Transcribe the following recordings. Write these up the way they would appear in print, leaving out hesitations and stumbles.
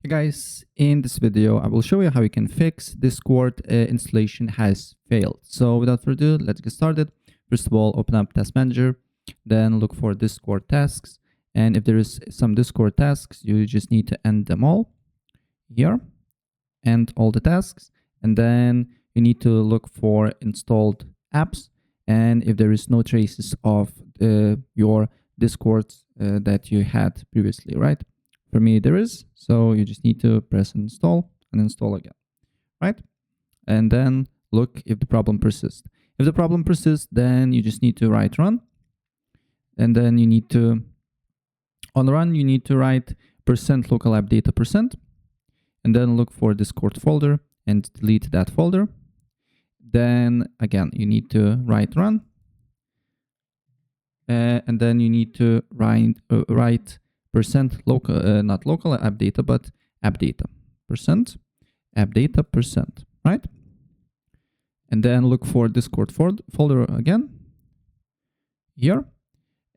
Hey guys, in this video I will show you how you can fix Discord installation has failed. So without further ado, let's get started. First of all, open up Task Manager, then look for Discord tasks, and if there is some Discord tasks, you just need to end them all here, end all the tasks, and then you need to look for installed apps, and if there is no traces of your Discord that you had previously, right? For me, there is, so you just need to press install and install again, right? And then look if the problem persists. If the problem persists, then you just need to write run. And then you need to, on run, you need to write %local app data %, and then look for Discord folder and delete that folder. Then again, you need to write run. And then you need to write %local, not local app data, but app data app data %, right? And then look for Discord folder again here.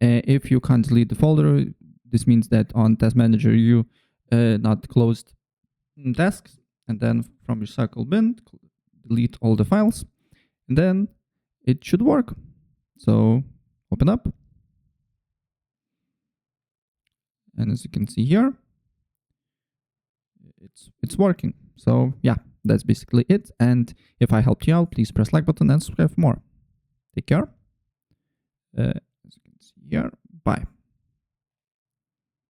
If you can't delete the folder, this means that on Task Manager you not closed tasks, and then from your cycle bin delete all the files, and then it should work. So open up. And as you can see here, it's working. So yeah, that's basically it. And if I helped you out, please press like button and subscribe for more. Take care. As you can see here, bye.